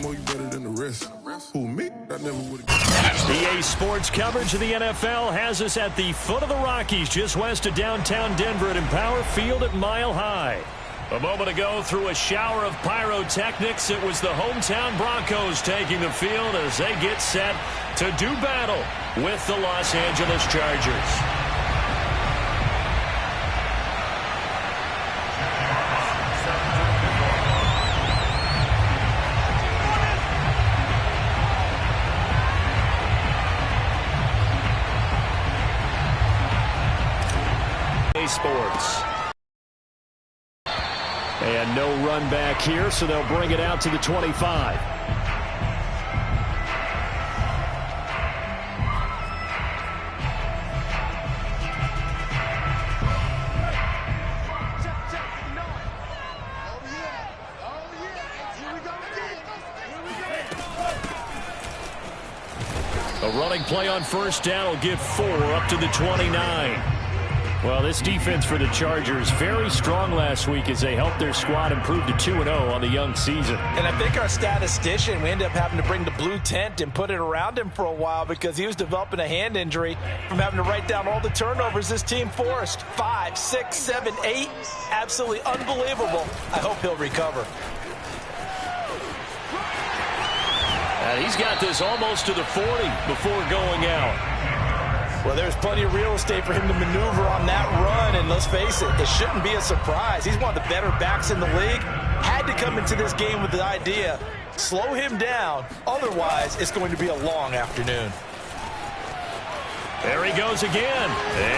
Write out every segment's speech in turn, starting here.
more, you better than the rest. Who, me? I never would have. EA Sports coverage of the NFL has us at the foot of the Rockies, just west of downtown Denver at Empower Field at Mile High. A moment ago, through a shower of pyrotechnics, it was the hometown Broncos taking the field as they get set to do battle with the Los Angeles Chargers. Sports. And no run back here, so they'll bring it out to the 25. A running play on first down will give 4 up to the 29. Well, this defense for the Chargers, very strong last week as they helped their squad improve to 2-0 on the young season. And I think our statistician, we ended up having to bring the blue tent and put it around him for a while because he was developing a hand injury from having to write down all the turnovers this team forced. 5, 6, 7, 8. Absolutely unbelievable. I hope he'll recover. And he's got this almost to the 40 before going out. Well, there's plenty of real estate for him to maneuver on that run, and let's face it, it shouldn't be a surprise. He's one of the better backs in the league. Had to come into this game with the idea, slow him down, otherwise it's going to be a long afternoon. There he goes again.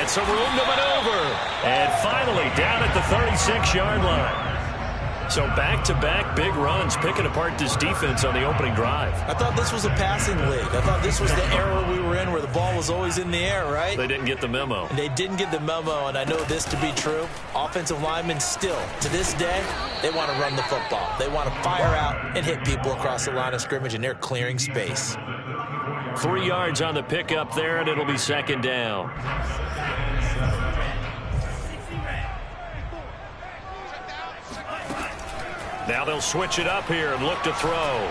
It's a room to maneuver. And finally down at the 36-yard line. So back-to-back big runs picking apart this defense on the opening drive. I thought this was a passing league. I thought this was the era we were in where the ball was always in the air, right? They didn't get the memo. They didn't get the memo, and I know this to be true. Offensive linemen still, to this day, they want to run the football. They want to fire out and hit people across the line of scrimmage, and they're clearing space. 3 yards on the pickup there, and it'll be second down. Now they'll switch it up here and look to throw.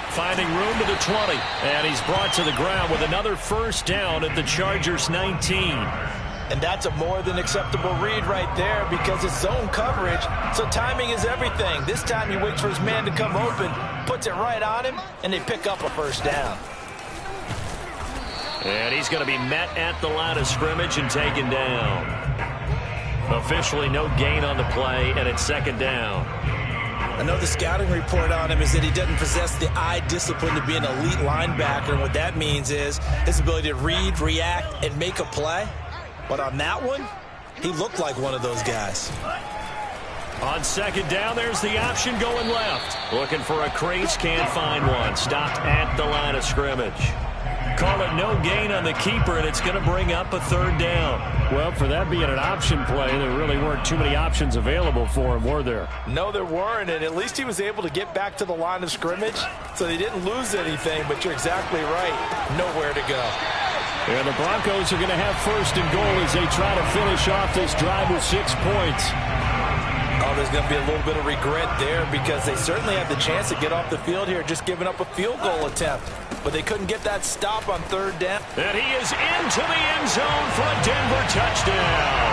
Finding room to the 20. And he's brought to the ground with another first down at the Chargers 19. And that's a more than acceptable read right there because it's zone coverage, so timing is everything. This time he waits for his man to come open, puts it right on him, and they pick up a first down. And he's going to be met at the line of scrimmage and taken down. Officially no gain on the play, and it's second down. I know the scouting report on him is that he doesn't possess the eye discipline to be an elite linebacker, and what that means is his ability to read, react, and make a play. But on that one, he looked like one of those guys. On second down, there's the option going left. Looking for a crease, can't find one. Stopped at the line of scrimmage. Call it no gain on the keeper, and it's going to bring up a third down. Well, for that being an option play, there really weren't too many options available for him, were there? No, there weren't, and at least he was able to get back to the line of scrimmage, so they didn't lose anything, but you're exactly right. Nowhere to go. And the Broncos are going to have first and goal as they try to finish off this drive with 6 points. Oh, there's going to be a little bit of regret there because they certainly had the chance to get off the field here, just giving up a field goal attempt. But they couldn't get that stop on third down. And he is into the end zone for a Denver touchdown.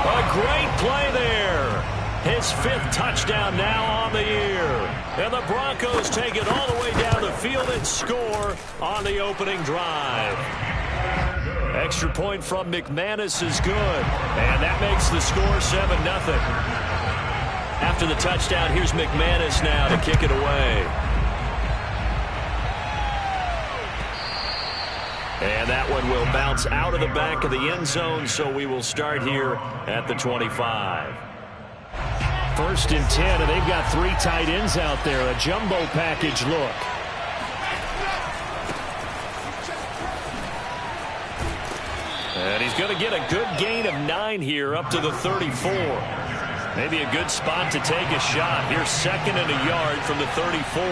A great play there. His 5th touchdown now on the year. And the Broncos take it all the way down the field and score on the opening drive. Extra point from McManus is good. And that makes the score 7-0. After the touchdown, here's McManus now to kick it away. And that one will bounce out of the back of the end zone, so we will start here at the 25. First and 10, and they've got 3 tight ends out there. A jumbo package look. And he's going to get a good gain of 9 here up to the 34. Maybe a good spot to take a shot. Here's 2nd and a yard from the 34.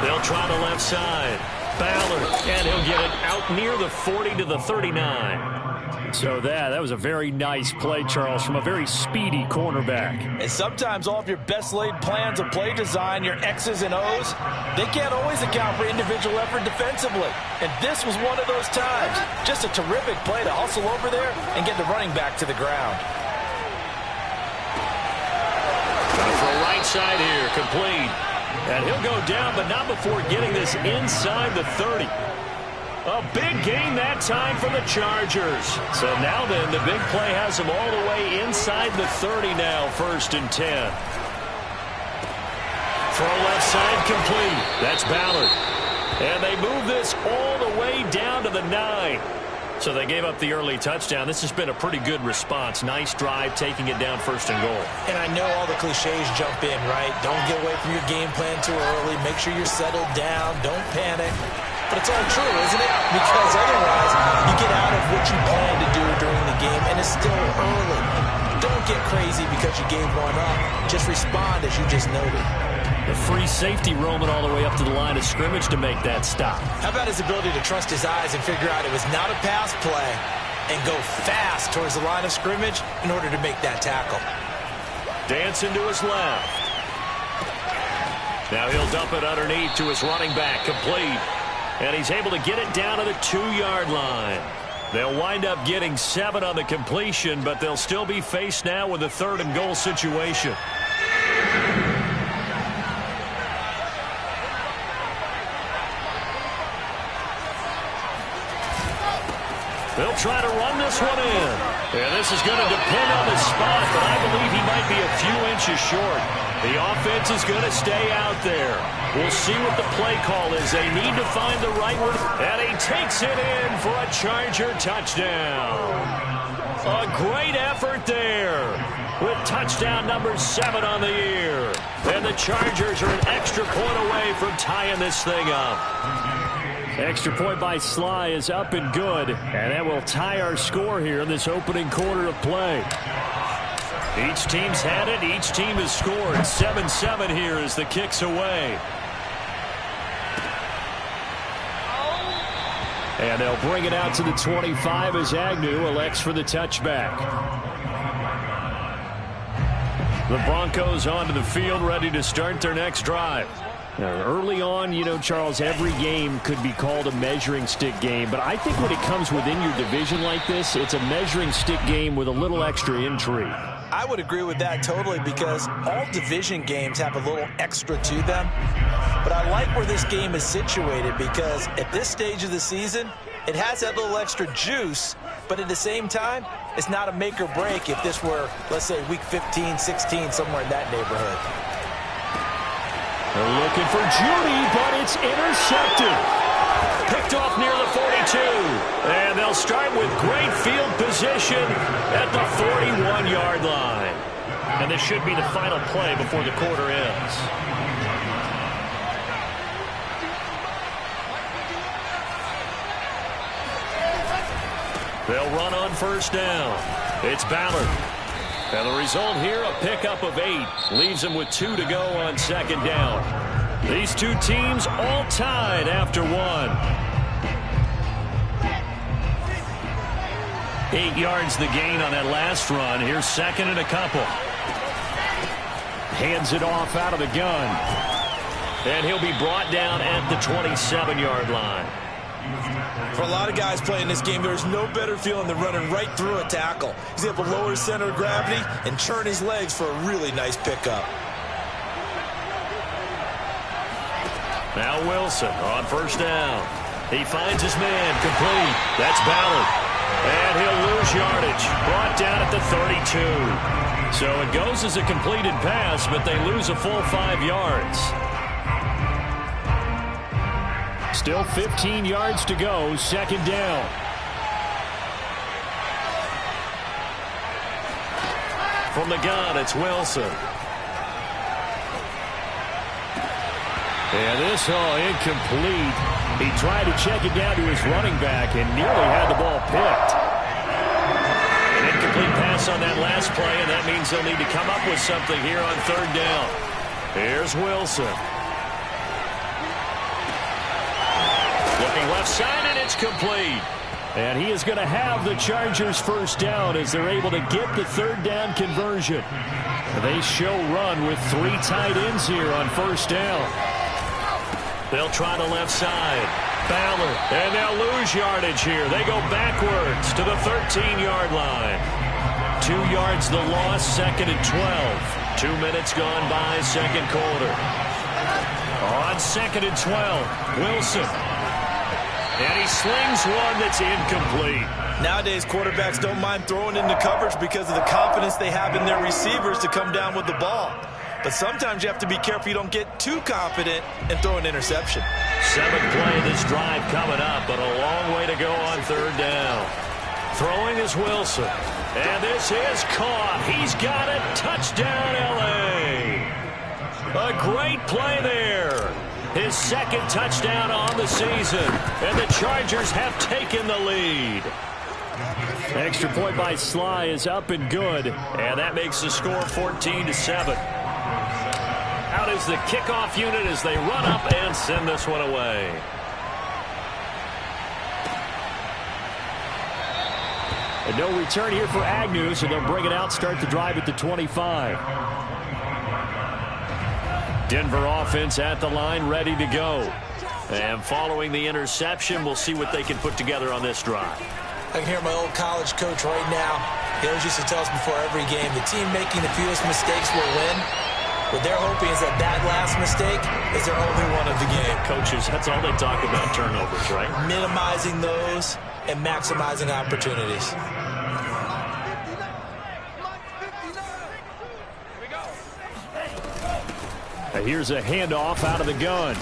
They'll try the left side. Ballard, and he'll get it out near the 40 to the 39. So that was a very nice play, Charles, from a very speedy cornerback. And sometimes all of your best laid plans of play design, your X's and O's, they can't always account for individual effort defensively. And this was one of those times. Just a terrific play to hustle over there and get the running back to the ground. For right side here, complete. And he'll go down, but not before getting this inside the 30. A big gain that time for the Chargers. So now then, the big play has them all the way inside the 30 now, 1st and 10. Throw left side complete. That's Ballard. And they move this all the way down to the 9. So they gave up the early touchdown. This has been a pretty good response. Nice drive, taking it down 1st and goal. And I know all the cliches jump in, right? Don't get away from your game plan too early. Make sure you're settled down. Don't panic. But it's all true, isn't it? Because otherwise, you get out of what you plan to do during the game, and it's still early. Don't get crazy because you gave one up. Just respond as you just noted. The free safety roaming all the way up to the line of scrimmage to make that stop. How about his ability to trust his eyes and figure out it was not a pass play and go fast towards the line of scrimmage in order to make that tackle. Dancing to his left. Now he'll dump it underneath to his running back, complete. And he's able to get it down to the 2-yard line. They'll wind up getting 7 on the completion, but they'll still be faced now with a 3rd and goal situation. They'll try to run this one in. And this is going to depend on the spot, but I believe he might be a few inches short. The offense is going to stay out there. We'll see what the play call is. They need to find the right one. And he takes it in for a Charger touchdown. A great effort there with touchdown number 7 on the year. And the Chargers are an extra point away from tying this thing up. Extra point by Sly is up and good. And that will tie our score here in this opening quarter of play. Each team's had it. Each team has scored. 7-7 here as the kick's away. And they'll bring it out to the 25 as Agnew elects for the touchback. The Broncos onto the field, ready to start their next drive. Now, early on, you know, Charles, every game could be called a measuring stick game. But I think when it comes within your division like this, it's a measuring stick game with a little extra intrigue. I would agree with that totally because all division games have a little extra to them. But I like where this game is situated because at this stage of the season, it has that little extra juice. But at the same time, it's not a make or break if this were, let's say, week 15, 16, somewhere in that neighborhood. They're looking for Judy, but it's intercepted. Picked off near the 42. And they'll start with great field position at the 41-yard line. And this should be the final play before the quarter ends. They'll run on 1st down. It's Ballard. And the result here, a pickup of 8. Leaves them with 2 to go on 2nd down. These two teams all tied after 1. 8 yards the gain on that last run. Here's 2nd and a couple. Hands it off out of the gun. And he'll be brought down at the 27-yard line. For a lot of guys playing this game, there's no better feeling than running right through a tackle. He's able to lower his center of gravity and churn his legs for a really nice pickup. Now Wilson on 1st down. He finds his man, complete. That's Ballard. And he'll lose yardage. Brought down at the 32. So it goes as a completed pass, but they lose a full 5 yards. Still 15 yards to go, 2nd down. From the gun, it's Wilson. And this incomplete. He tried to check it down to his running back and nearly had the ball picked. An incomplete pass on that last play, and that means they'll need to come up with something here on 3rd down. Here's Wilson. Looking left side, and it's complete. And he is going to have the Chargers first down as they're able to get the third down conversion. They show run with 3 tight ends here on first down. They'll try the left side. Ballard, and they'll lose yardage here. They go backwards to the 13-yard line. 2 yards the loss, second and 12. 2 minutes gone by, second quarter. On second and 12, Wilson. And he slings one that's incomplete. Nowadays, quarterbacks don't mind throwing into coverage because of the confidence they have in their receivers to come down with the ball. But sometimes you have to be careful you don't get too confident and throw an interception. 7th play of this drive coming up, but a long way to go on third down. Throwing is Wilson. And this is caught. He's got it. Touchdown, L.A. A great play there. His second touchdown on the season. And the Chargers have taken the lead. Extra point by Sly is up and good. And that makes the score 14-7. Out is the kickoff unit as they run up and send this one away. And no return here for Agnew, so they'll bring it out, start the drive at the 25. Denver offense at the line, ready to go. And following the interception, we'll see what they can put together on this drive. I can hear my old college coach right now. He always used to tell us before every game, the team making the fewest mistakes will win. What they're hoping is that last mistake is their only one of the game. Coaches, that's all they talk about, turnovers, right? Minimizing those and maximizing opportunities. Here's a handoff out of the gun.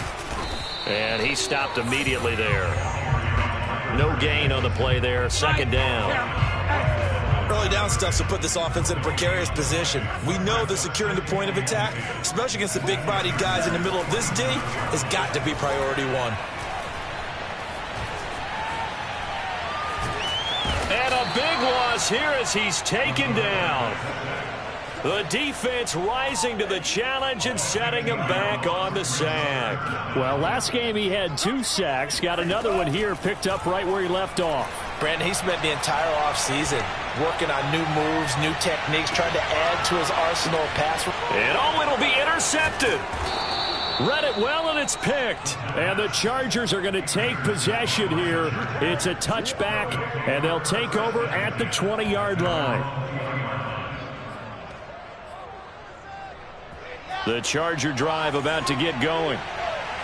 And he stopped immediately there. No gain on the play there. Second down. Early down stuff to put this offense in a precarious position. We know that securing the point of attack, especially against the big-bodied guys in the middle of this D, has got to be priority one. And a big loss here as he's taken down. The defense rising to the challenge and setting him back on the sack. Well, last game he had 2 sacks. Got another one here picked up right where he left off. Brandon, he spent the entire offseason working on new moves, new techniques, trying to add to his arsenal of pass. And oh, it'll be intercepted. Read it well, and it's picked. And the Chargers are going to take possession here. It's a touchback, and they'll take over at the 20-yard line. The Charger drive about to get going.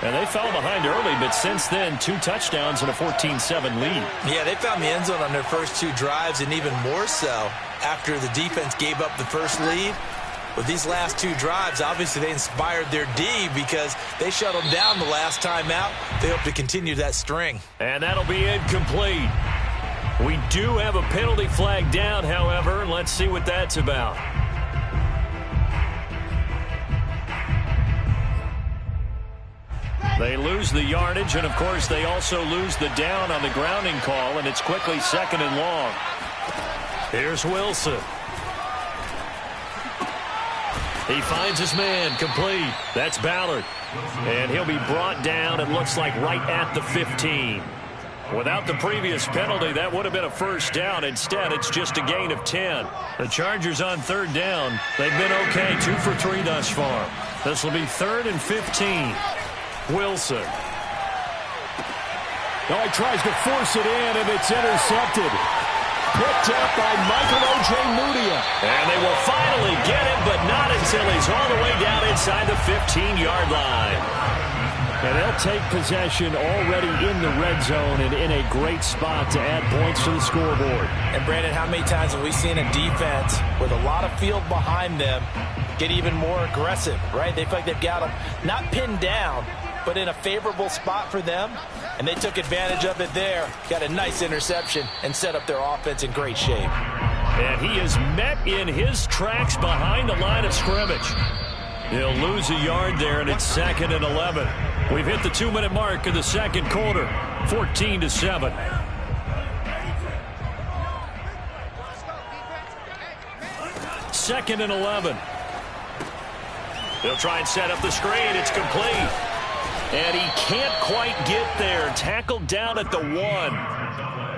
And they fell behind early, but since then, 2 touchdowns and a 14-7 lead. Yeah, they found the end zone on their first 2 drives, and even more so after the defense gave up the first lead. With these last 2 drives, obviously they inspired their D because they shut them down the last time out. They hope to continue that string. And that'll be incomplete. We do have a penalty flag down, however. Let's see what that's about. They lose the yardage, and of course they also lose the down on the grounding call, and it's quickly second and long. Here's Wilson. He finds his man, complete. That's Ballard. And he'll be brought down, it looks like, right at the 15. Without the previous penalty, that would have been a first down. Instead, it's just a gain of 10. The Chargers on third down. They've been okay, 2 for 3 thus far. This will be 3rd and 15. Wilson. Oh, he tries to force it in, and it's intercepted. Picked up by Michael Ojemudia. And they will finally get him, but not until he's all the way down inside the 15-yard line. And they'll take possession already in the red zone and in a great spot to add points to the scoreboard. And, Brandon, how many times have we seen a defense with a lot of field behind them get even more aggressive, right? They feel like they've got them not pinned down, but in a favorable spot for them, and they took advantage of it there. Got a nice interception and set up their offense in great shape. And he is met in his tracks behind the line of scrimmage. He'll lose a yard there, and it's 2nd and 11. We've hit the 2-minute mark of the second quarter, 14-7. Second and 11. They'll try and set up the screen. It's complete. And he can't quite get there. Tackled down at the 1.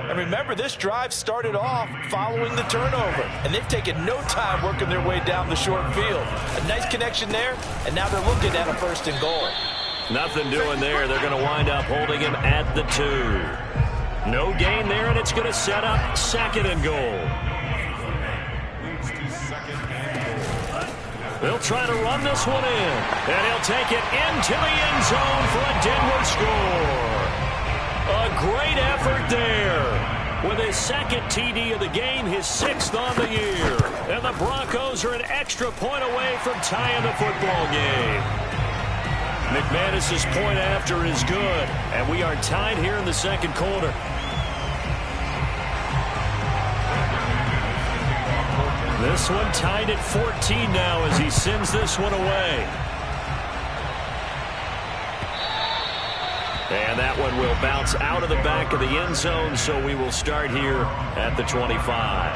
And remember, this drive started off following the turnover, and they've taken no time working their way down the short field. A nice connection there, and now they're looking at a 1st and goal. Nothing doing there. They're going to wind up holding him at the 2. No gain there, and it's going to set up 2nd and goal. They'll try to run this one in, and he'll take it into the end zone for a Denver score. A great effort there. With his 2nd TD of the game, his 6th on the year. And the Broncos are an extra point away from tying the football game. McManus's point after is good, and we are tied here in the 2nd quarter. This one tied at 14 now as he sends this one away. And that one will bounce out of the back of the end zone, so we will start here at the 25.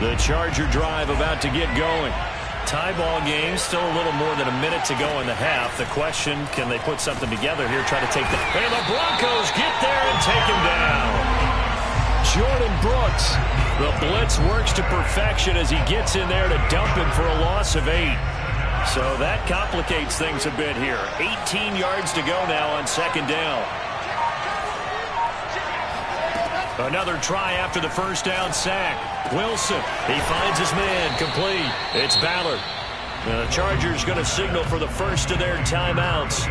The Charger drive about to get going. Tie ball game, still a little more than a minute to go in the half. The question, can they put something together here, try to take the... And the Broncos get there and take him down. Jordan Brooks. The blitz works to perfection as he gets in there to dump him for a loss of 8. So that complicates things a bit here. 18 yards to go now on 2nd down. Another try after the 1st down sack. Wilson, he finds his man, complete. It's Ballard. The Chargers going to signal for the first of their timeouts,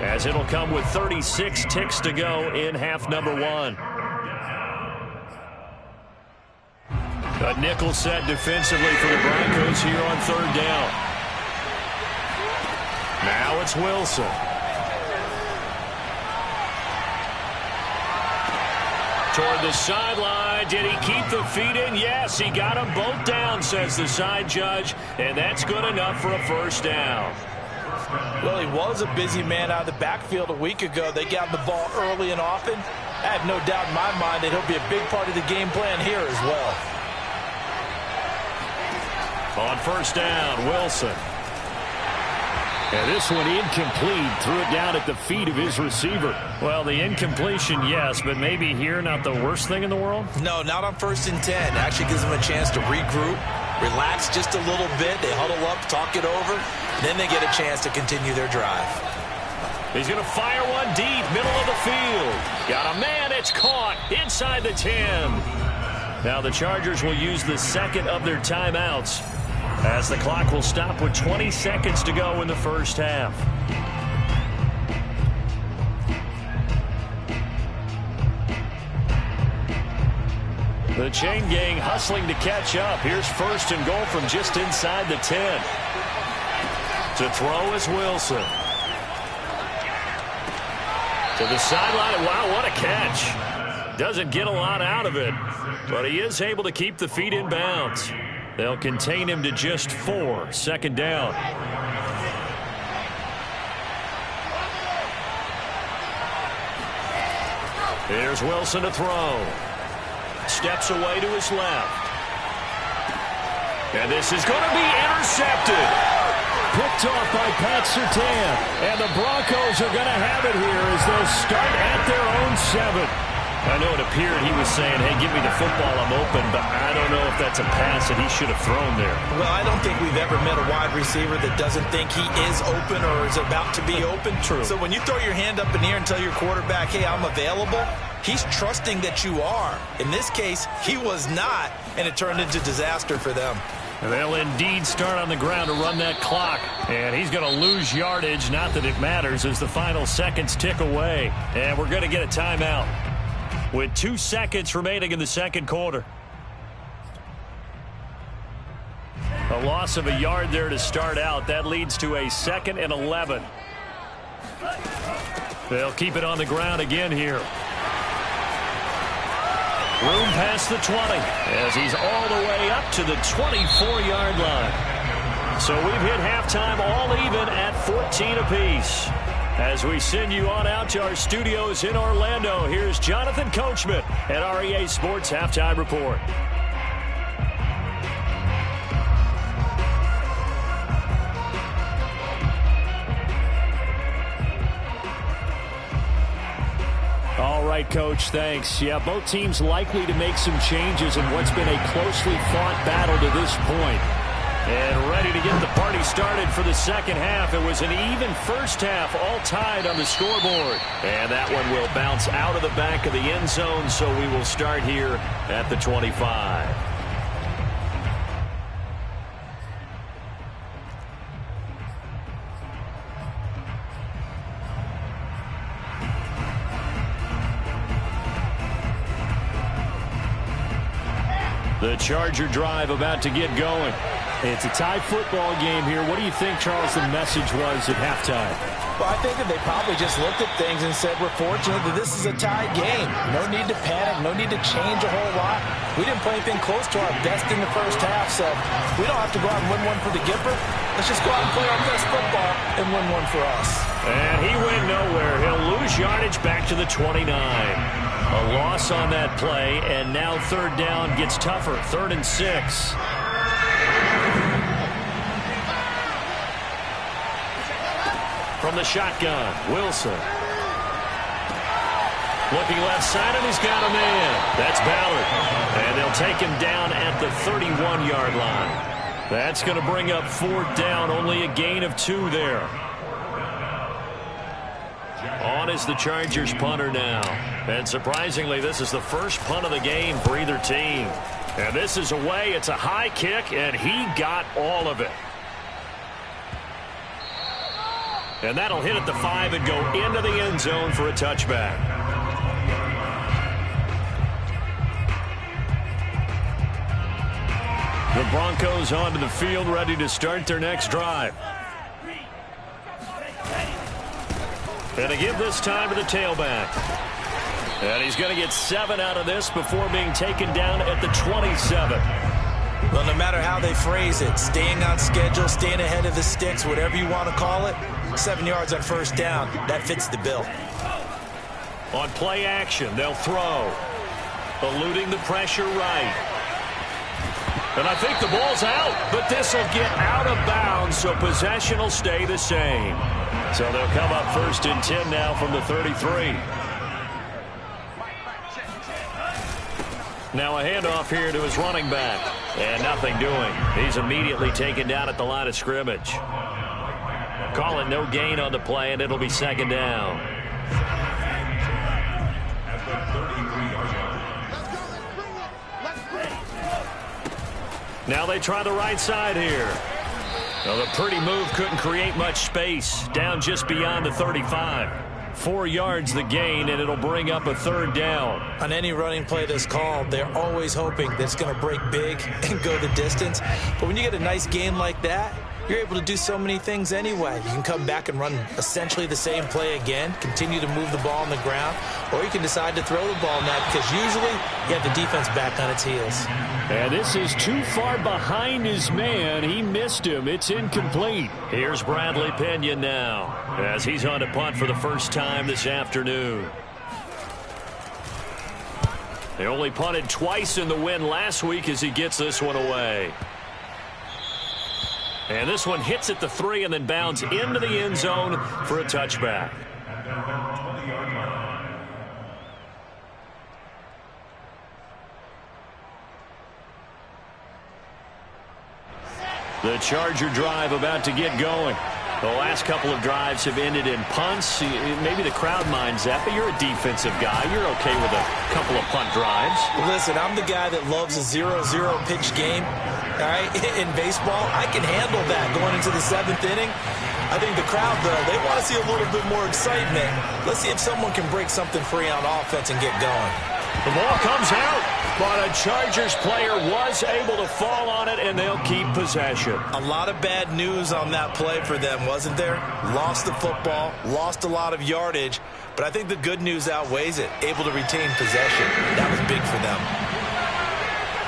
as it'll come with 36 ticks to go in half number 1. A nickel set defensively for the Broncos here on 3rd down. Now it's Wilson. Toward the sideline. Did he keep the feet in? Yes, he got them both down, says the side judge, and that's good enough for a 1st down. Well, he was a busy man out of the backfield a week ago. They got the ball early and often. I have no doubt in my mind that he'll be a big part of the game plan here as well. On 1st down, Wilson. And this one incomplete. Threw it down at the feet of his receiver. Well, the incompletion, yes, but maybe here not the worst thing in the world? No, not on 1st and 10. Actually gives them a chance to regroup, relax just a little bit. They huddle up, talk it over. Then they get a chance to continue their drive. He's going to fire one deep, middle of the field. Got a man, it's caught inside the 10. Now the Chargers will use the 2nd of their timeouts, as the clock will stop with 20 seconds to go in the 1st half. The chain gang hustling to catch up. Here's 1st and goal from just inside the 10. To throw is Wilson. To the sideline. Wow, what a catch. Doesn't get a lot out of it, but he is able to keep the feet in bounds. They'll contain him to just 4. 2nd down. Here's Wilson to throw. Steps away to his left. And this is going to be intercepted. Picked off by Pat Surtain. And the Broncos are going to have it here as they'll start at their own 7. I know it appeared he was saying, hey, give me the football, I'm open, but I don't know if that's a pass that he should have thrown there. Well, I don't think we've ever met a wide receiver that doesn't think he is open or is about to be open. True. So when you throw your hand up in the air and tell your quarterback, hey, I'm available, he's trusting that you are. In this case, he was not, and it turned into disaster for them. They'll indeed start on the ground to run that clock. And he's going to lose yardage, not that it matters, as the final seconds tick away. And we're going to get a timeout with 2 seconds remaining in the 2nd quarter. A loss of a yard there to start out. That leads to a 2nd and 11. They'll keep it on the ground again here. Room past the 20 as he's all the way up to the 24-yard line. So we've hit halftime all even at 14 apiece. As we send you on out to our studios in Orlando, here's Jonathan Coachman at REA Sports Halftime Report. All right, Coach, thanks. Yeah, both teams likely to make some changes in what's been a closely fought battle to this point. And ready to get the party started for the second half. It was an even first half, all tied on the scoreboard. And that one will bounce out of the back of the end zone, so we will start here at the 25. The Charger drive about to get going. It's a tie football game here. What do you think, Charles, the message was at halftime? Well, I think that they probably just looked at things and said, we're fortunate that this is a tie game. No need to panic. No need to change a whole lot. We didn't play anything close to our best in the first half, so we don't have to go out and win one for the Gipper. Let's just go out and play our best football and win one for us. And he went nowhere. He'll lose yardage back to the 29. A loss on that play, and now third down gets tougher. 3rd and 6. From the shotgun, Wilson. Looking left side, and he's got a man. That's Ballard. And they'll take him down at the 31-yard line. That's going to bring up 4th down, only a gain of 2 there. On is the Chargers punter now. And surprisingly, this is the first punt of the game for either team. And this is away. It's a high kick, and he got all of it. And that'll hit at the 5 and go into the end zone for a touchback. The Broncos onto the field, ready to start their next drive. And to give this time to the tailback. And he's going to get 7 out of this before being taken down at the 27. Well, no matter how they phrase it, staying on schedule, staying ahead of the sticks, whatever you want to call it, 7 yards on first down, that fits the bill. On play action, they'll throw. Eluding the pressure right. And I think the ball's out, but this will get out of bounds, so possession will stay the same. So they'll come up 1st and 10 now from the 33. Now a handoff here to his running back. And nothing doing. He's immediately taken down at the line of scrimmage. Call it no gain on the play, and it'll be 2nd down. Now they try the right side here. Well, the pretty move couldn't create much space. Down just beyond the 35. 4 yards the gain, and it'll bring up a 3rd down. On any running play that's called, they're always hoping that it's going to break big and go the distance. But when you get a nice gain like that, you're able to do so many things anyway. You can come back and run essentially the same play again, continue to move the ball on the ground, or you can decide to throw the ball now because usually you have the defense back on its heels. And this is too far behind his man. He missed him. It's incomplete. Here's Bradley Pinion now as he's on to punt for the first time this afternoon. They only punted twice in the win last week as he gets this one away. And this one hits at the 3 and then bounds into the end zone for a touchback. The Charger drive about to get going. The last couple of drives have ended in punts. Maybe the crowd minds that, but you're a defensive guy. You're okay with a couple of punt drives. Listen, I'm the guy that loves a 0-0 pitch game. All right, in baseball, I can handle that going into the 7th inning. I think the crowd, though, they want to see a little bit more excitement. Let's see if someone can break something free on offense and get going. The ball comes out, but a Chargers player was able to fall on it, and they'll keep possession. A lot of bad news on that play for them, wasn't there? Lost the football, lost a lot of yardage, but I think the good news outweighs it. Able to retain possession. That was big for them.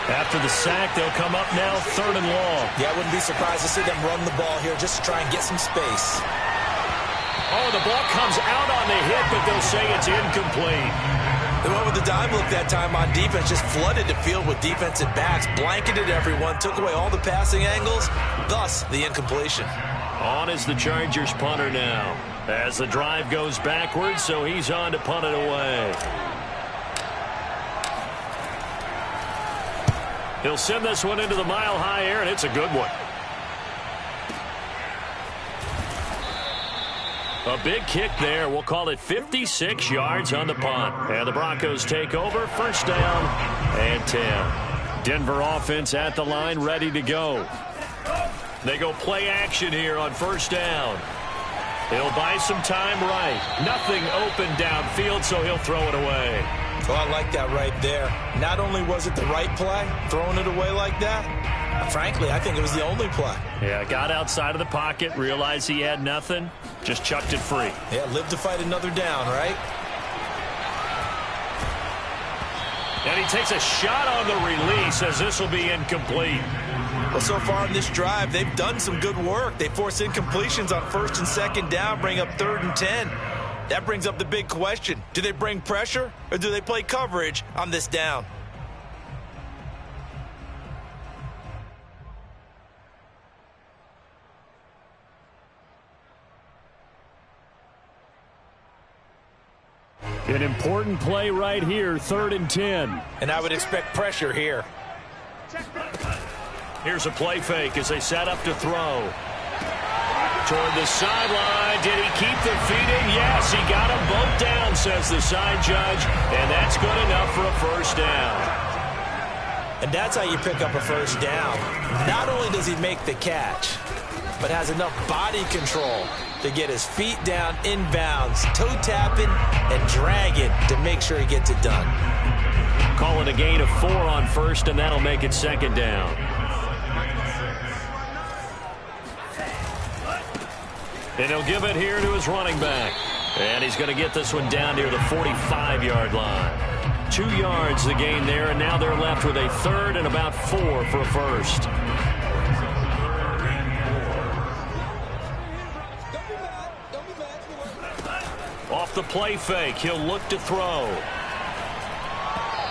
After the sack, they'll come up now 3rd and long. Yeah, I wouldn't be surprised to see them run the ball here just to try and get some space. Oh, the ball comes out on the hit, but they'll say it's incomplete. They went with the dive look that time on defense, just flooded the field with defensive backs, blanketed everyone, took away all the passing angles, thus the incompletion. On is the Chargers punter now. As the drive goes backwards, so he's on to punt it away. He'll send this one into the mile-high air, and it's a good one. A big kick there. We'll call it 56 yards on the punt. And the Broncos take over. First down and 10. Denver offense at the line, ready to go. They go play action here on first down. He'll buy some time right. Nothing open downfield, so he'll throw it away. Well, I like that right there. Not only was it the right play, throwing it away like that, frankly, I think it was the only play. Yeah, got outside of the pocket, realized he had nothing, just chucked it free. Yeah, live to fight another down, right? And he takes a shot on the release as this will be incomplete. Well, so far in this drive, they've done some good work. They force incompletions on first and second down, bring up 3rd and 10. That brings up the big question. Do they bring pressure or do they play coverage on this down? An important play right here, 3rd and 10. And I would expect pressure here. Here's a play fake as they set up to throw. Toward the sideline. Did he keep the feet in? Yes, he got them both down, says the side judge. And that's good enough for a first down. And that's how you pick up a first down. Not only does he make the catch, but has enough body control to get his feet down inbounds, toe tapping and dragging to make sure he gets it done. Call it a gain of 4 on first, and that'll make it second down. And he'll give it here to his running back. And he's going to get this one down near the 45-yard line. 2 yards the gain there, and now they're left with a 3rd and about 4 for a first. Off the play fake, he'll look to throw.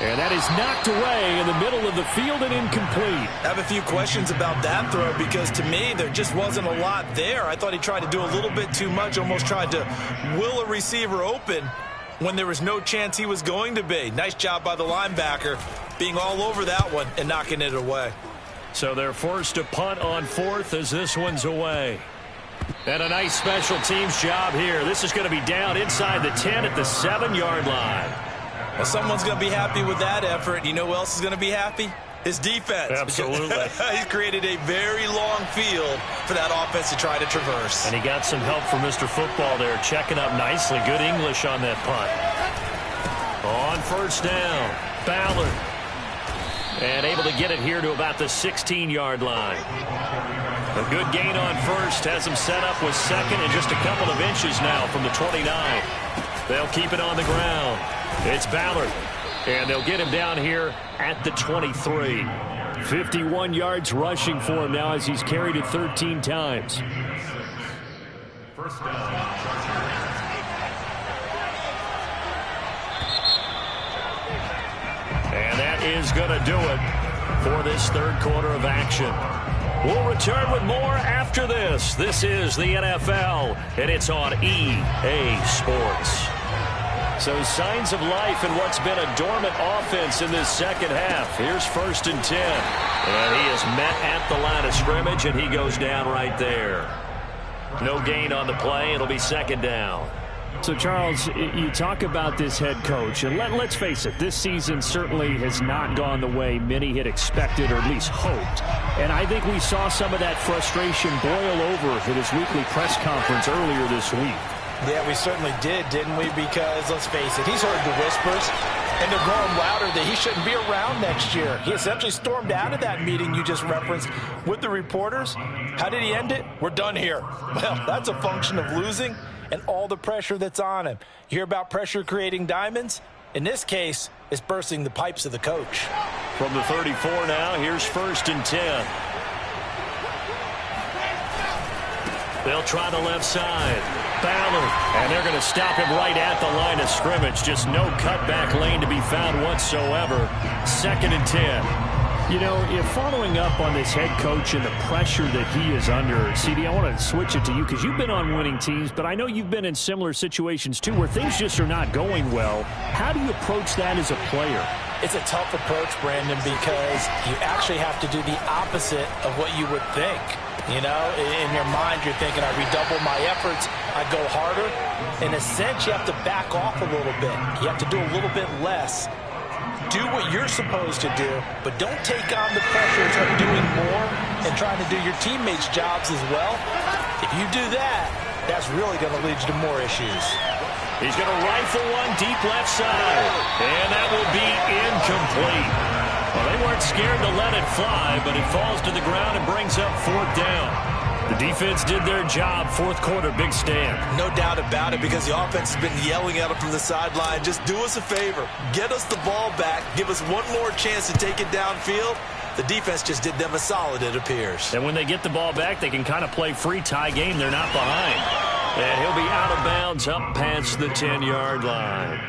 And that is knocked away in the middle of the field and incomplete. I have a few questions about that throw because to me there just wasn't a lot there. I thought he tried to do a little bit too much, almost tried to will a receiver open when there was no chance he was going to be. Nice job by the linebacker being all over that one and knocking it away. So they're forced to punt on 4th as this one's away. And a nice special teams job here. This is going to be down inside the 10 at the 7-yard line. Well, someone's going to be happy with that effort. You know who else is going to be happy? His defense. Absolutely. He's created a very long field for that offense to try to traverse. And he got some help from Mr. Football there, checking up nicely. Good English on that punt. On first down, Ballard. And able to get it here to about the 16-yard line. A good gain on first has him set up with second and just a couple of inches now from the 29. They'll keep it on the ground. It's Ballard. And they'll get him down here at the 23. 51 yards rushing for him now as he's carried it 13 times. First down. And that is going to do it for this 3rd quarter of action. We'll return with more after this. This is the NFL, and it's on EA Sports. So signs of life in what's been a dormant offense in this second half. Here's 1st and 10. And he is met at the line of scrimmage, and he goes down right there. No gain on the play. It'll be second down. So, Charles, you talk about this head coach, and let's face it, this season certainly has not gone the way many had expected or at least hoped. And I think we saw some of that frustration boil over at his weekly press conference earlier this week. Yeah, we certainly did, didn't we? Because, let's face it, he's heard the whispers, and they're growing louder that he shouldn't be around next year. He essentially stormed out of that meeting you just referenced with the reporters. How did he end it? We're done here. Well, that's a function of losing and all the pressure that's on him. You hear about pressure creating diamonds? In this case, it's bursting the pipes of the coach. From the 34 now, here's 1st and 10. They'll try the left side. Ballard. And they're going to stop him right at the line of scrimmage. Just no cutback lane to be found whatsoever. 2nd and 10. You know, if following up on this head coach and the pressure that he is under, CD, I want to switch it to you because you've been on winning teams, but I know you've been in similar situations too where things just are not going well. How do you approach that as a player? It's a tough approach, Brandon, because you actually have to do the opposite of what you would think. You know, in your mind, you're thinking, I redouble my efforts, I go harder. In a sense, you have to back off a little bit. You have to do a little bit less. Do what you're supposed to do, but don't take on the pressures of doing more and trying to do your teammates' jobs as well. If you do that, that's really going to lead you to more issues. He's going to rifle one deep left side, and that will be incomplete. Well, they weren't scared to let it fly, but it falls to the ground and brings up 4th down. The defense did their job. 4th quarter, big stand. No doubt about it, because the offense has been yelling at them from the sideline. Just do us a favor. Get us the ball back. Give us one more chance to take it downfield. The defense just did them a solid, it appears. And when they get the ball back, they can kind of play free tie game. They're not behind. And he'll be out of bounds up past the 10-yard line.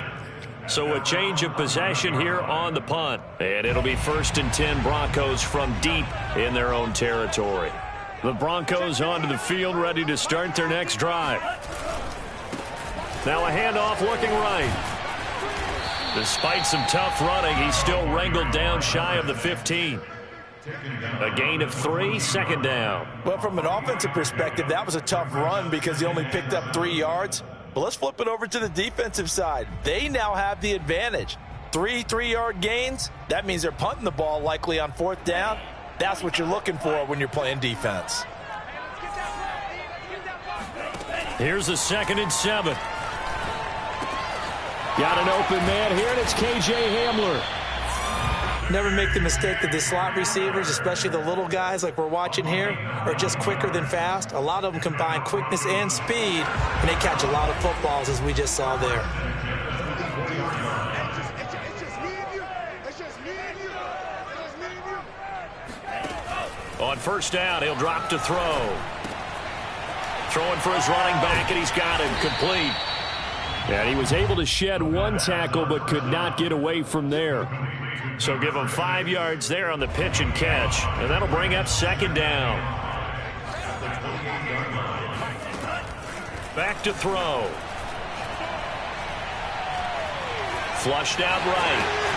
So a change of possession here on the punt. And it'll be 1st and 10 Broncos from deep in their own territory. The Broncos onto the field, ready to start their next drive. Now a handoff looking right. Despite some tough running, he's still wrangled down shy of the 15. A gain of 3, 2nd down. Well, from an offensive perspective, that was a tough run because he only picked up 3 yards. But let's flip it over to the defensive side. They now have the advantage. 3 3-yard gains. That means they're punting the ball likely on 4th down. That's what you're looking for when you're playing defense. Here's a 2nd and 7. Got an open man here, and it's K.J. Hamler. Never make the mistake that the slot receivers, especially the little guys like we're watching here, are just quicker than fast. A lot of them combine quickness and speed, and they catch a lot of footballs, as we just saw there. On 1st down, he'll drop to throw. Throwing for his running back, and he's got him complete. And he was able to shed 1 tackle, but could not get away from there. So give him 5 yards there on the pitch and catch, and that'll bring up 2nd down. Back to throw. Flushed out right.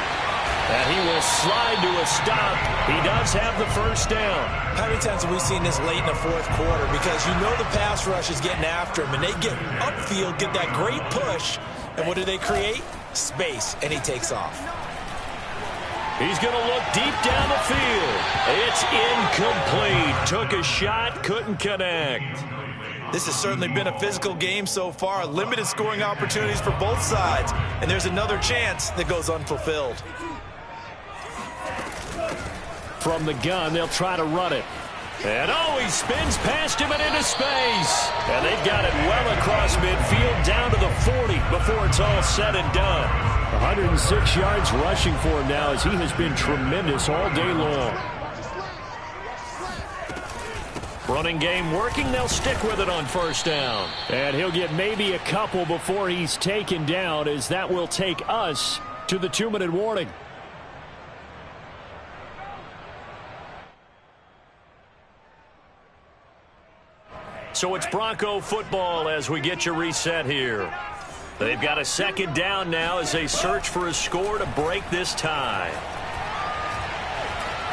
And he will slide to a stop. He does have the 1st down. How many times have we seen this late in the 4th quarter? Because you know the pass rush is getting after him, and they get upfield, get that great push, and what do they create? Space, and he takes off. He's going to look deep down the field. It's incomplete. Took a shot, couldn't connect. This has certainly been a physical game so far. Limited scoring opportunities for both sides, and there's another chance that goes unfulfilled. From the gun, they'll try to run it. And he spins past him and into space. And they've got it well across midfield down to the 40 before it's all said and done. 106 yards rushing for him now as he has been tremendous all day long. Running game working. They'll stick with it on 1st down. And he'll get maybe a couple before he's taken down, as that will take us to the 2-minute warning. So it's Bronco football as we get you reset here. They've got a 2nd down now as they search for a score to break this tie.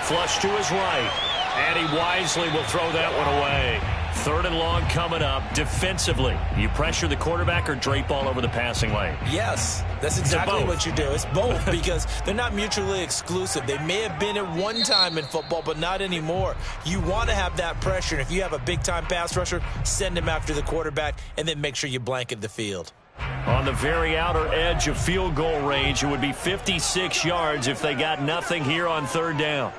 Flush to his right, and he wisely will throw that one away. 3rd and long coming up. Defensively, you pressure the quarterback or drape all over the passing lane? Yes, that's exactly what you do. It's both because they're not mutually exclusive. They may have been at one time in football, but not anymore. You want to have that pressure, and if you have a big-time pass rusher, send him after the quarterback, and then make sure you blanket the field. On the very outer edge of field goal range, it would be 56 yards if they got nothing here on 3rd down.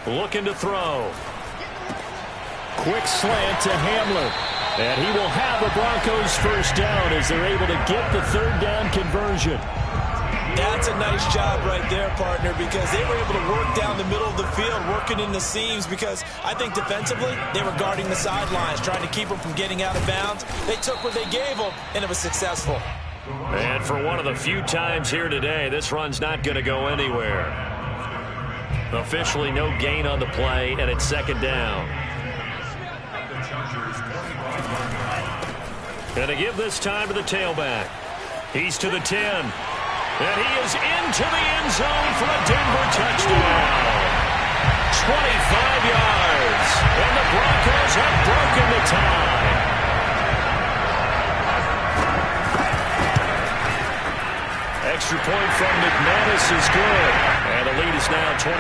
Looking to throw. Quick slant to Hamler. And he will have the Broncos 1st down as they're able to get the 3rd down conversion. That's a nice job right there, partner, because they were able to work down the middle of the field, working in the seams, because I think defensively they were guarding the sidelines, trying to keep them from getting out of bounds. They took what they gave them, and it was successful. And for one of the few times here today, this run's not going to go anywhere. Officially no gain on the play, and it's second down. And to give this time to the tailback. He's to the 10. And he is into the end zone for a Denver touchdown. 25 yards. And the Broncos have broken the tie. Extra point from McManus is good. And the lead is now 21-14.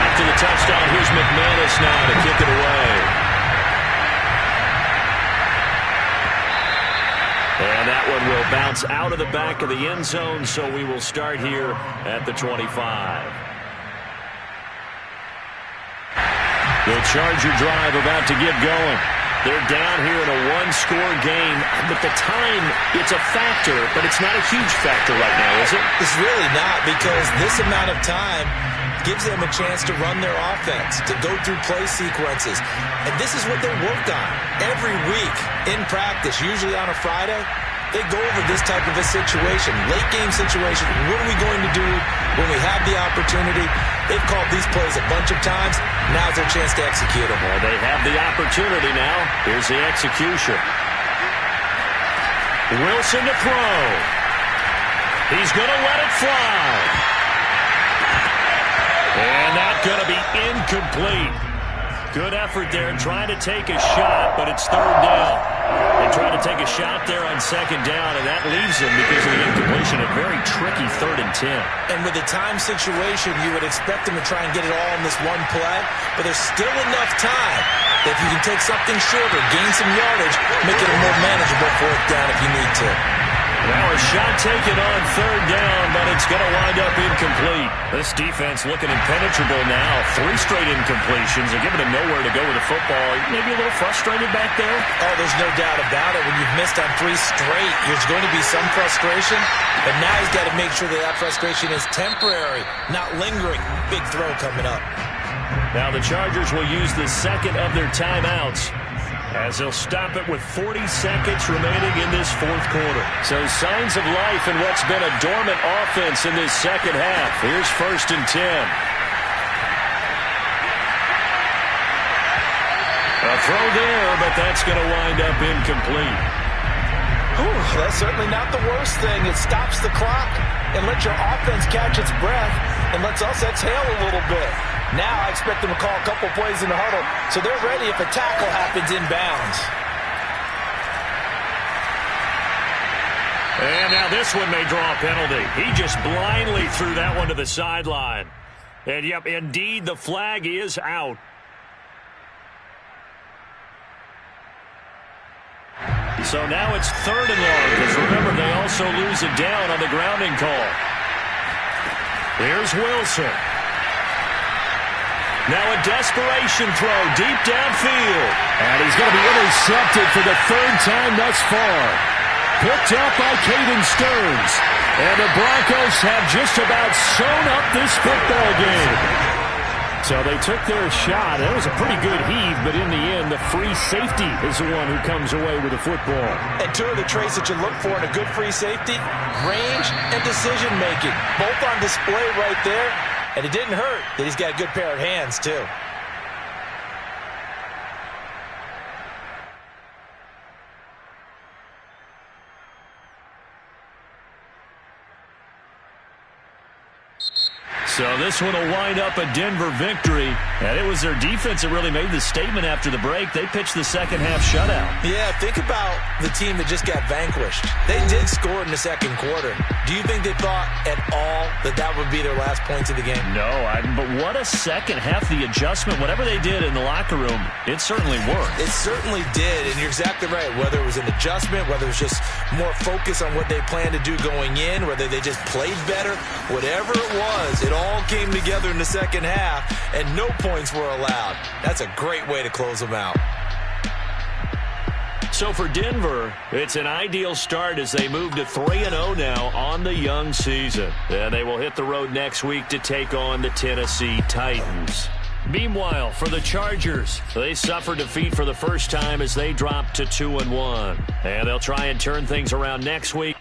After the touchdown, here's McManus now to kick it away. And that one will bounce out of the back of the end zone, so we will start here at the 25. The Charger drive about to get going. They're down here in a one-score game. But the time, it's a factor, but it's not a huge factor right now, is it? It's really not, because this amount of time gives them a chance to run their offense, to go through play sequences. And this is what they work on every week in practice, usually on a Friday. They go over this type of a situation, late game situation. What are we going to do when we have the opportunity? They've called these plays a bunch of times. Now's their chance to execute them. Well, they have the opportunity now. Here's the execution. Wilson to throw. He's going to let it fly. And that's going to be incomplete. Good effort there trying to take a shot, but it's third down. They try to take a shot there on second down, and that leaves them because of the incompletion. A very tricky 3rd and 10. And with the time situation, you would expect them to try and get it all in this one play, but there's still enough time that if you can take something shorter, gain some yardage, make it a more manageable 4th down if you need to. Now a shot taken on third down, but it's going to wind up incomplete. This defense looking impenetrable now. 3 straight incompletions. They're giving them nowhere to go with the football. Maybe a little frustrated back there? Oh, there's no doubt about it. When you've missed on 3 straight, there's going to be some frustration. But now he's got to make sure that frustration is temporary, not lingering. Big throw coming up. Now the Chargers will use the second of their timeouts, as they'll stop it with 40 seconds remaining in this 4th quarter. So signs of life in what's been a dormant offense in this second half. Here's 1st and 10. A throw there, but that's going to wind up incomplete. Whew, that's certainly not the worst thing. It stops the clock and lets your offense catch its breath and lets us exhale a little bit. Now I expect them to call a couple plays in the huddle, so they're ready if a tackle happens inbounds. And now this one may draw a penalty. He just blindly threw that one to the sideline. And, yep, indeed, the flag is out. So now it's 3rd and long, because remember, they also lose it down on the grounding call. Here's Wilson. Now a desperation throw deep downfield. And he's going to be intercepted for the 3rd time thus far. Picked up by Caden Stearns. And the Broncos have just about sewn up this football game. So they took their shot. It was a pretty good heave, but in the end, the free safety is the one who comes away with the football. And 2 of the traits that you look for in a good free safety, range and decision-making. Both on display right there. And it didn't hurt that he's got a good pair of hands, too. So this one will wind up a Denver victory. And it was their defense that really made the statement after the break. They pitched the second half shutout. Yeah, think about the team that just got vanquished. They did score in the second quarter. Do you think they thought at all that that would be their last points of the game? No, but what a second half. The adjustment, whatever they did in the locker room, it certainly worked. It certainly did, and you're exactly right. Whether it was an adjustment, whether it was just more focus on what they planned to do going in, whether they just played better, whatever it was, it all came together in the second half, and no points were allowed. That's a great way to close them out. So for Denver, it's an ideal start as they move to 3-0 now on the young season. And they will hit the road next week to take on the Tennessee Titans. Meanwhile, for the Chargers, they suffered defeat for the first time as they dropped to 2-1. And they'll try and turn things around next week.